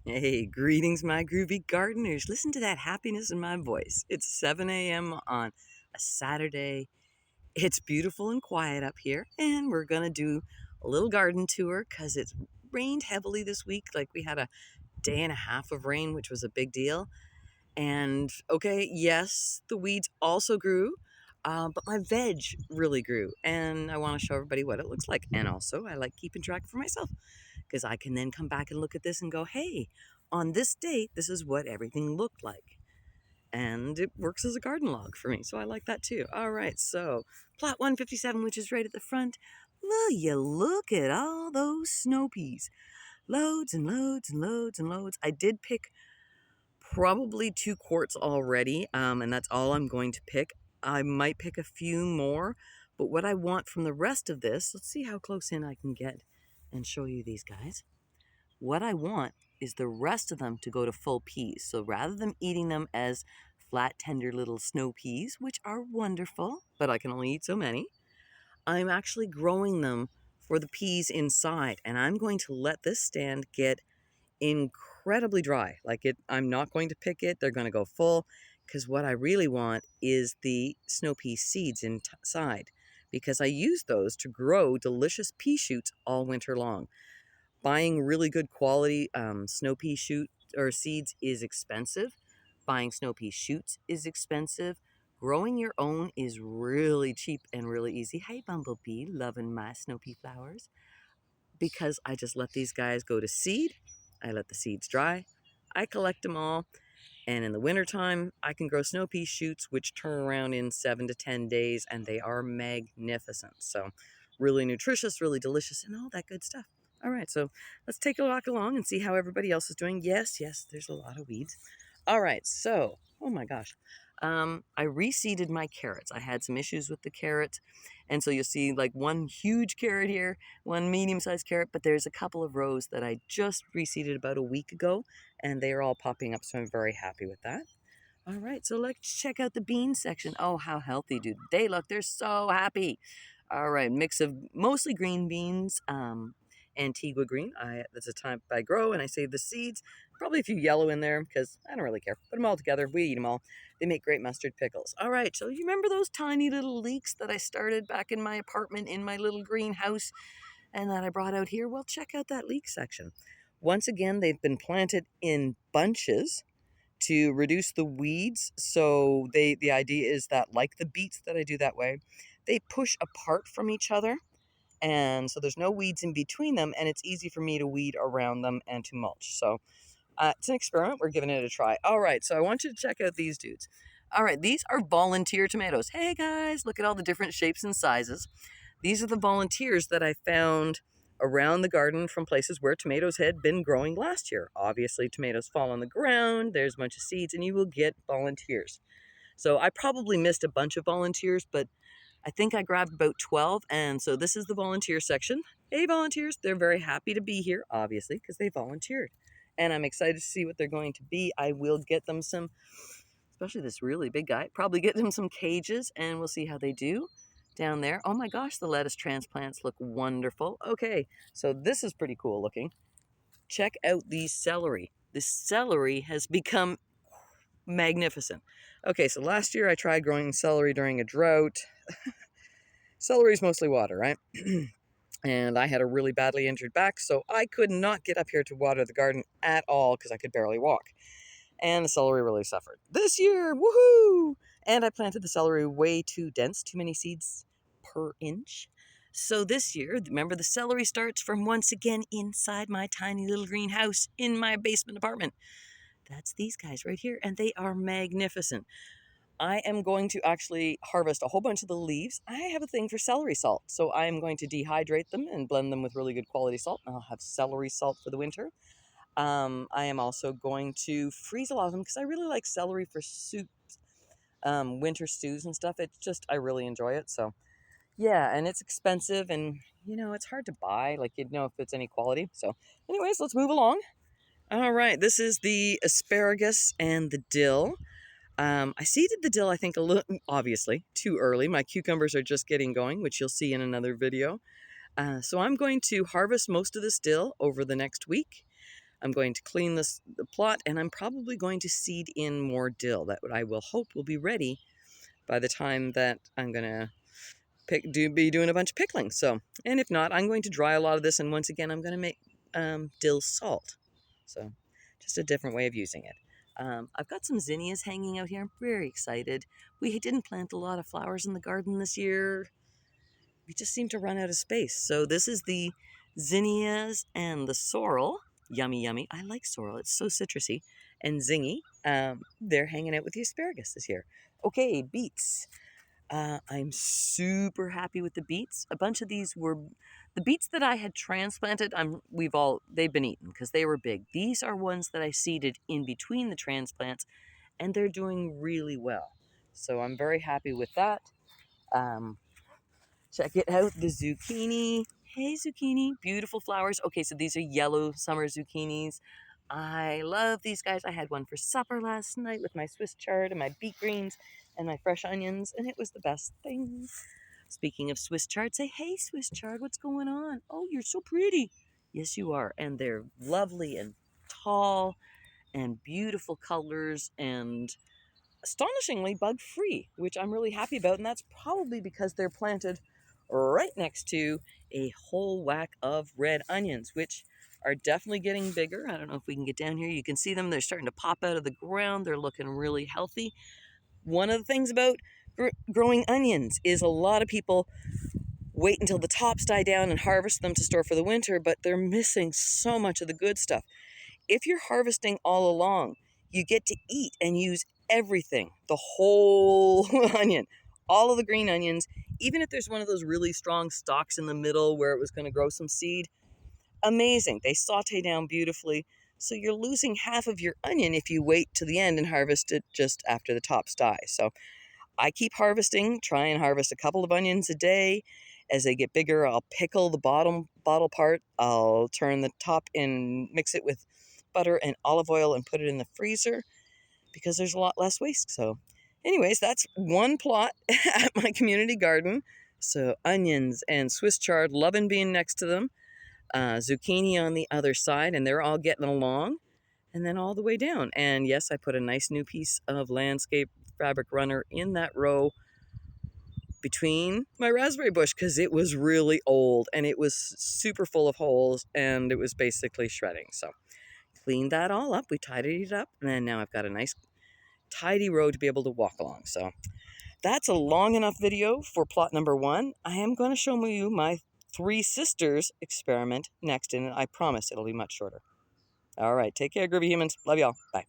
Hey, greetings, my groovy gardeners. Listen to that happiness in my voice. It's 7 a.m. on a Saturday. It's beautiful and quiet up here, and we're going to do a little garden tour because it's rained heavily this week. Like, we had a day and a half of rain, which was a big deal. And okay, yes, the weeds also grew, but my veg really grew. And I want to show everybody what it looks like. And also, I like keeping track for myself because I can then come back and look at this and go, hey, on this date, this is what everything looked like. And it works as a garden log for me, so I like that too. All right, so plot 157, which is right at the front. Will you look at all those snow peas? Loads and loads and loads and loads. I did pick probably 2 quarts already, and that's all I'm going to pick. I might pick a few more, but what I want from the rest of this, let's see how close in I can get and show you these guys. What I want is the rest of them to go to full peas. So rather than eating them as flat, tender little snow peas, which are wonderful, but I can only eat so many, I'm actually growing them for the peas inside. And I'm going to let this stand get incredibly dry. I'm not going to pick it. They're going to go full because what I really want is the snow pea seeds inside because I use those to grow delicious pea shoots all winter long. Buying really good quality snow pea shoot or seeds is expensive. Buying snow pea shoots is expensive. Growing your own is really cheap and really easy. Hey, Bumblebee, loving my snow pea flowers. Because I just let these guys go to seed. I let the seeds dry. I collect them all. And in the wintertime, I can grow snow pea shoots, which turn around in 7 to 10 days, and they are magnificent. So, really nutritious, really delicious, and all that good stuff. All right, so let's take a walk along and see how everybody else is doing. Yes, there's a lot of weeds. All right, so, oh my gosh. I reseeded my carrots. I had some issues with the carrots. And so you'll see like one huge carrot here, one medium-sized carrot, but there's a couple of rows that I just reseeded about a week ago, and they are all popping up, so I'm very happy with that. All right, so let's check out the bean section. Oh, how healthy do they look? They're so happy. All right, mix of mostly green beans, Antigua green. That's a type I grow, and I save the seeds. Probably a few yellow in there because I don't really care. Put them all together. We eat them all. They make great mustard pickles. All right, so you remember those tiny little leeks that I started back in my apartment in my little greenhouse and that I brought out here? Well, check out that leek section. Once again, they've been planted in bunches to reduce the weeds. So the idea is that, like the beets that I do that way, they push apart from each other. And so there's no weeds in between them, and it's easy for me to weed around them and to mulch. So it's an experiment. We're giving it a try. All right, so I want you to check out these dudes. All right, these are volunteer tomatoes. Hey guys, look at all the different shapes and sizes. These are the volunteers that I found around the garden from places where tomatoes had been growing last year. Obviously, tomatoes fall on the ground, there's a bunch of seeds, and you will get volunteers. So I probably missed a bunch of volunteers, but I think I grabbed about 12, and so this is the volunteer section. Hey, volunteers, they're very happy to be here, obviously, because they volunteered. And I'm excited to see what they're going to be. I will get them some, especially this really big guy, probably get them some cages, and we'll see how they do down there. Oh my gosh, the lettuce transplants look wonderful. Okay, so this is pretty cool looking. Check out the celery. The celery has become magnificent. Okay, so last year I tried growing celery during a drought. Celery is mostly water, right? And I had a really badly injured back, so I could not get up here to water the garden at all because I could barely walk. And the celery really suffered. This year, woohoo! And I planted the celery way too dense, too many seeds per inch. So this year, remember, the celery starts from once again inside my tiny little greenhouse in my basement apartment. That's these guys right here, and they are magnificent. I am going to actually harvest a whole bunch of the leaves. I have a thing for celery salt, so I am going to dehydrate them and blend them with really good quality salt. And I'll have celery salt for the winter. I am also going to freeze a lot of them because I really like celery for soups, winter stews and stuff. It's just, I really enjoy it. So, yeah, and it's expensive and, it's hard to buy. Like, you'd know if it's any quality. So, anyways, let's move along. All right, this is the asparagus and the dill. I seeded the dill, I think, a little, obviously, too early. My cucumbers are just getting going, which you'll see in another video. So I'm going to harvest most of this dill over the next week. I'm going to clean the plot, and I'm probably going to seed in more dill that I will hope will be ready by the time that I'm going to be doing a bunch of pickling. So, and if not, I'm going to dry a lot of this, and once again, I'm going to make dill salt. So, just a different way of using it. I've got some zinnias hanging out here. I'm very excited. We didn't plant a lot of flowers in the garden this year. We just seem to run out of space. So this is the zinnias and the sorrel. Yummy, yummy. I like sorrel. It's so citrusy. And zingy. They're hanging out with the asparagus this year. Okay, beets. I'm super happy with the beets. A bunch of these were the beets that I had transplanted. They've been eaten because they were big. These are ones that I seeded in between the transplants, and they're doing really well. So I'm very happy with that. Check it out, the zucchini. Hey, zucchini, beautiful flowers. Okay, so these are yellow summer zucchinis. I love these guys. I had one for supper last night with my Swiss chard and my beet greens and my fresh onions, and it was the best thing. Speaking of Swiss chard, say, hey, Swiss chard, what's going on? Oh, you're so pretty. Yes, you are. And they're lovely and tall and beautiful colors and astonishingly bug-free, which I'm really happy about, and that's probably because they're planted right next to a whole whack of red onions, which are definitely getting bigger. I don't know if we can get down here. You can see them. They're starting to pop out of the ground. They're looking really healthy. One of the things about growing onions is a lot of people wait until the tops die down and harvest them to store for the winter, but they're missing so much of the good stuff. If you're harvesting all along, you get to eat and use everything, the whole onion, all of the green onions, even if there's one of those really strong stalks in the middle where it was going to grow some seed. Amazing. They saute down beautifully. So you're losing half of your onion if you wait to the end and harvest it just after the tops die. So I keep harvesting, try and harvest a couple of onions a day. As they get bigger, I'll pickle the bottle part. I'll turn the top and mix it with butter and olive oil and put it in the freezer because there's a lot less waste. So anyways, that's one plot at my community garden. So onions and Swiss chard, loving being next to them. Zucchini on the other side, and they're all getting along. And then all the way down. And yes, I put a nice new piece of landscape fabric runner in that row between my raspberry bush because it was really old and it was super full of holes and it was basically shredding. So cleaned that all up. We tidied it up, and then now I've got a nice tidy road to be able to walk along. So that's a long enough video for plot number 1. I am going to show you my 3 sisters experiment next, and I promise it'll be much shorter. All right, take care, groovy humans. Love y'all. Bye.